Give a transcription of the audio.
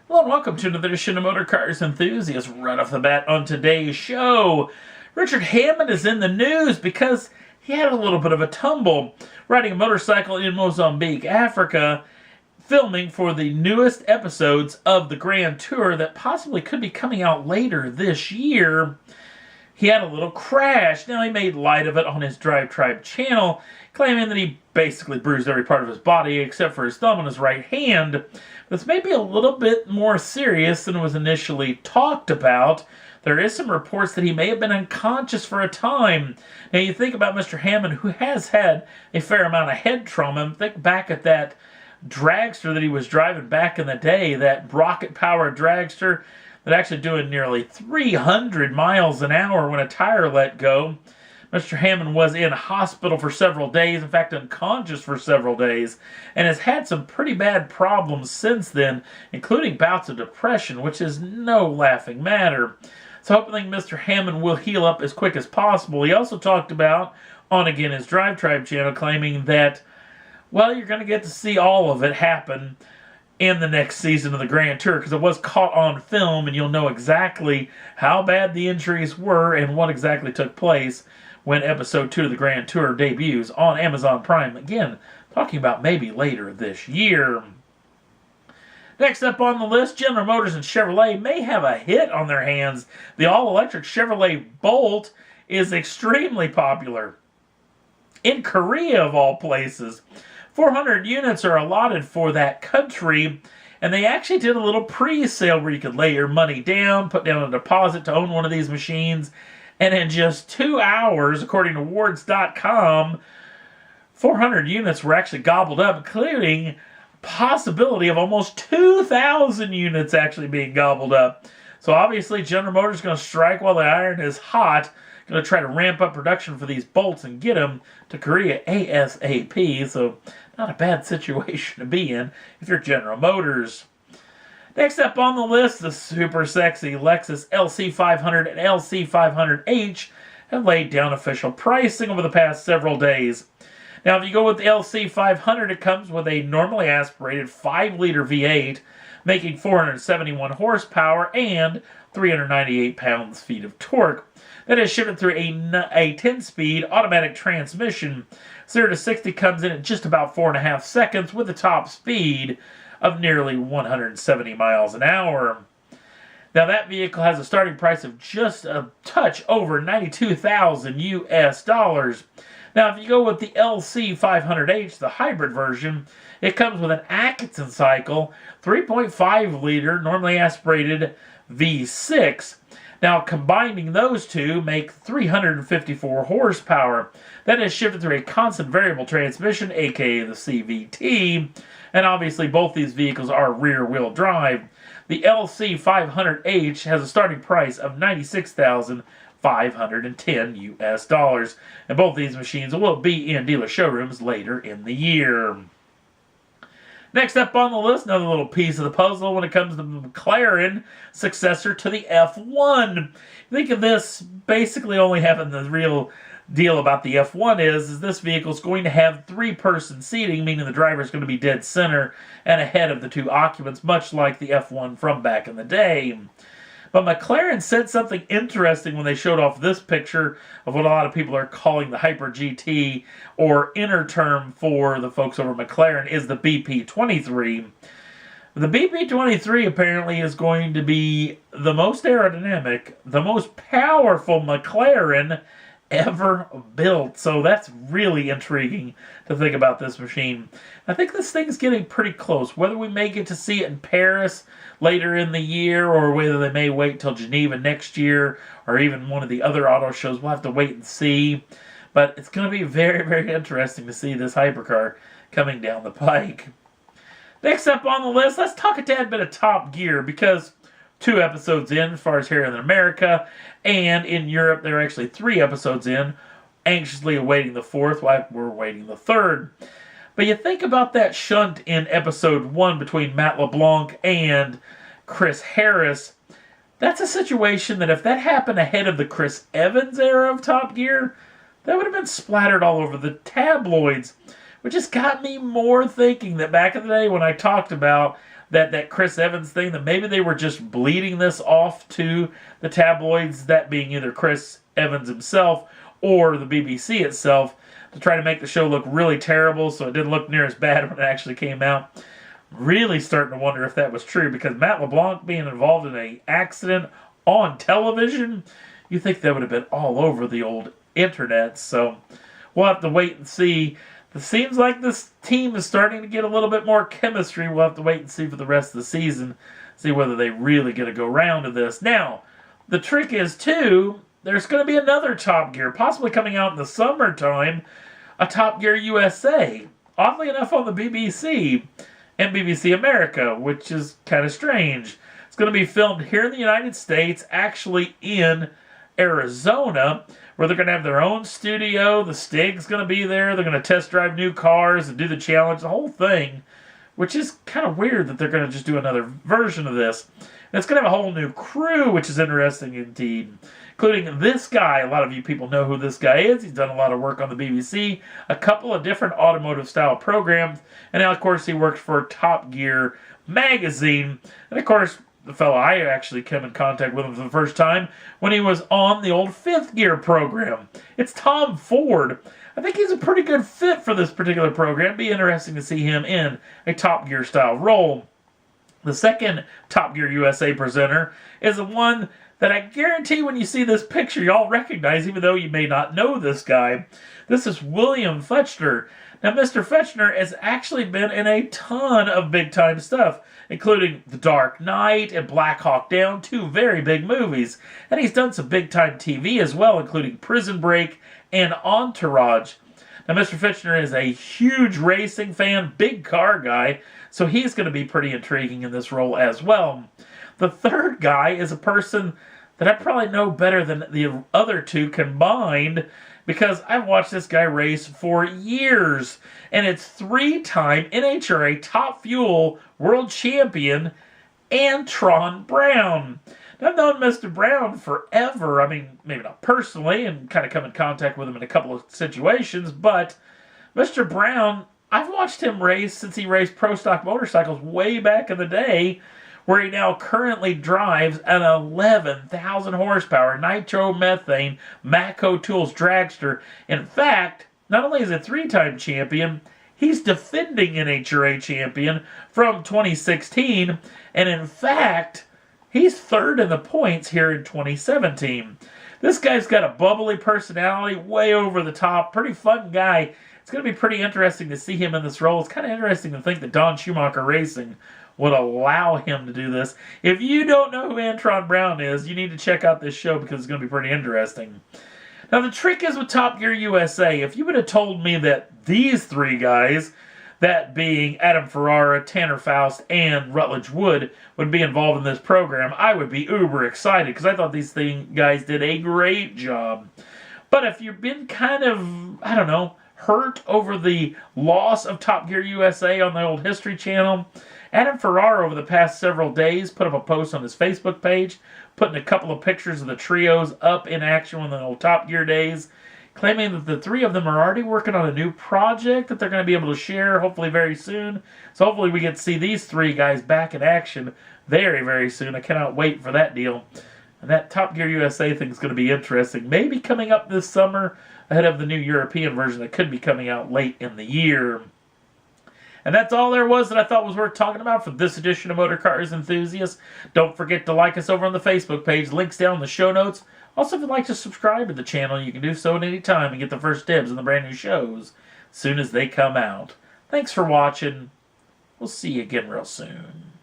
Hello and welcome to another edition of Motor Cars Enthusiasts. Right off the bat on today's show, Richard Hammond is in the news because he had a little bit of a tumble riding a motorcycle in Mozambique, Africa, filming for the newest episodes of the Grand Tour that possibly could be coming out later this year. He had a little crash. Now, he made light of it on his Drive Tribe channel, claiming that he basically bruised every part of his body except for his thumb and his right hand. This may be a little bit more serious than was initially talked about. There is some reports that he may have been unconscious for a time. Now, you think about Mr. Hammond, who has had a fair amount of head trauma. Think back at that dragster that he was driving back in the day, that rocket-powered dragster that actually doing nearly 300 miles an hour when a tire let go. Mr. Hammond was in hospital for several days, in fact unconscious for several days, and has had some pretty bad problems since then, including bouts of depression, which is no laughing matter. So hopefully Mr. Hammond will heal up as quick as possible. He also talked about, on again his Drive Tribe channel, claiming that, well, you're going to get to see all of it happen in the next season of the Grand Tour, because it was caught on film, and you'll know exactly how bad the injuries were and what exactly took place when episode 2 of the Grand Tour debuts on Amazon Prime. Again, talking about maybe later this year. Next up on the list, General Motors and Chevrolet may have a hit on their hands. The all-electric Chevrolet Bolt is extremely popular in Korea, of all places. 400 units are allotted for that country, and they actually did a little pre-sale where you could lay your money down, put down a deposit to own one of these machines, and in just 2 hours, according to Wards.com, 400 units were actually gobbled up, including possibility of almost 2,000 units actually being gobbled up. So obviously General Motors is going to strike while the iron is hot, going to try to ramp up production for these bolts and get them to Korea ASAP. So not a bad situation to be in if you're General Motors. Next up on the list, the super sexy Lexus LC500 and LC500H have laid down official pricing over the past several days. Now, if you go with the LC500, it comes with a normally aspirated 5-liter V8, making 471 horsepower and 398 pounds-feet of torque. That is shifted through a 10-speed automatic transmission. 0 to 60 comes in at just about 4.5 seconds with a top speed of nearly 170 miles an hour. Now, that vehicle has a starting price of just a touch over $92,000 US. Now, if you go with the LC500H, the hybrid version, it comes with an Atkinson cycle, 3.5 liter, normally aspirated V6. Now, combining those two make 354 horsepower. That is shifted through a constant variable transmission, aka the CVT, and obviously both these vehicles are rear-wheel drive. The LC500H has a starting price of $96,510 US, and both these machines will be in dealer showrooms later in the year. Next up on the list, another little piece of the puzzle when it comes to the McLaren successor to the F1. Think of this basically only having the real deal about the F1 is this vehicle is going to have 3-person seating, meaning the driver is going to be dead center and ahead of the 2 occupants, much like the F1 from back in the day. But McLaren said something interesting when they showed off this picture of what a lot of people are calling the Hyper GT, or inner term for the folks over McLaren is the BP23. The BP23 apparently is going to be the most aerodynamic, the most powerful McLaren ever built. So that's really intriguing to think about this machine. I think this thing's getting pretty close. Whether we may get to see it in Paris later in the year, or whether they may wait till Geneva next year, or even one of the other auto shows, we'll have to wait and see. But it's going to be very, very interesting to see this hypercar coming down the pike. Next up on the list, let's talk a tad bit of Top Gear, because 2 episodes in as far as here in America, and in Europe they're actually 3 episodes in, anxiously awaiting the 4th while we're waiting the 3rd. But you think about that shunt in episode 1 between Matt LeBlanc and Chris Harris. That's a situation that if that happened ahead of the Chris Evans era of Top Gear, that would have been splattered all over the tabloids, which has got me more thinking that back in the day when I talked about that Chris Evans thing, that maybe they were just bleeding this off to the tabloids, that being either Chris Evans himself or the BBC itself, to try to make the show look really terrible so it didn't look near as bad when it actually came out. Really starting to wonder if that was true, because Matt LeBlanc being involved in an accident on television, you think that would have been all over the old internet. So we'll have to wait and see. It seems like this team is starting to get a little bit more chemistry. We'll have to wait and see for the rest of the season, see whether they really get to go round to this. Now, the trick is, too, there's going to be another Top Gear, possibly coming out in the summertime, a Top Gear USA. Oddly enough, on the BBC and BBC America, which is kind of strange. It's going to be filmed here in the United States, actually in Arizona, where they're going to have their own studio. The Stig's going to be there. They're going to test drive new cars and do the challenge, the whole thing, which is kind of weird that they're going to just do another version of this. And it's going to have a whole new crew, which is interesting indeed, including this guy. A lot of you people know who this guy is. He's done a lot of work on the BBC, a couple of different automotive-style programs, and now, of course, he works for Top Gear magazine. And, of course, the fellow I actually came in contact with him for the first time when he was on the old Fifth Gear program. It's Tom Ford. I think he's a pretty good fit for this particular program. It'd be interesting to see him in a Top Gear style role. The second Top Gear USA presenter is the one that I guarantee when you see this picture, y'all recognize, even though you may not know this guy. This is William Fetchner. Now, Mr. Fetchner has actually been in a ton of big-time stuff, including The Dark Knight and Black Hawk Down, two very big movies. And he's done some big-time TV as well, including Prison Break and Entourage. Now, Mr. Fetchner is a huge racing fan, big car guy, so he's going to be pretty intriguing in this role as well. The third guy is a person that I probably know better than the other two combined, because I've watched this guy race for years, and it's three-time NHRA Top Fuel World Champion, Antron Brown. Now, I've known Mr. Brown forever. I mean, maybe not personally, and kind of come in contact with him in a couple of situations, but Mr. Brown, I've watched him race since he raced Pro Stock motorcycles way back in the day, where he now currently drives an 11,000 horsepower nitromethane Matco Tools dragster. In fact, not only is he a three-time champion, he's defending NHRA champion from 2016, and in fact, he's third in the points here in 2017. This guy's got a bubbly personality, way over the top, pretty fun guy. It's going to be pretty interesting to see him in this role. It's kind of interesting to think that Don Schumacher Racing would allow him to do this. If you don't know who Antron Brown is, you need to check out this show, because it's going to be pretty interesting. Now, the trick is with Top Gear USA, if you would have told me that these three guys, that being Adam Ferrara, Tanner Faust, and Rutledge Wood, would be involved in this program, I would be uber excited, because I thought these guys did a great job. But if you've been kind of, I don't know, hurt over the loss of Top Gear USA on the old History Channel, Adam Ferrara over the past several days put up a post on his Facebook page, putting a couple of pictures of the trios up in action in the old Top Gear days, claiming that the three of them are already working on a new project that they're going to be able to share hopefully very soon. So hopefully we get to see these three guys back in action very, very soon. I cannot wait for that deal. And that Top Gear USA thing is going to be interesting. Maybe coming up this summer ahead of the new European version that could be coming out late in the year. And that's all there was that I thought was worth talking about for this edition of Motor Cars Enthusiasts. Don't forget to like us over on the Facebook page. Links down in the show notes. Also, if you'd like to subscribe to the channel, you can do so at any time and get the first dibs on the brand new shows as soon as they come out. Thanks for watching. We'll see you again real soon.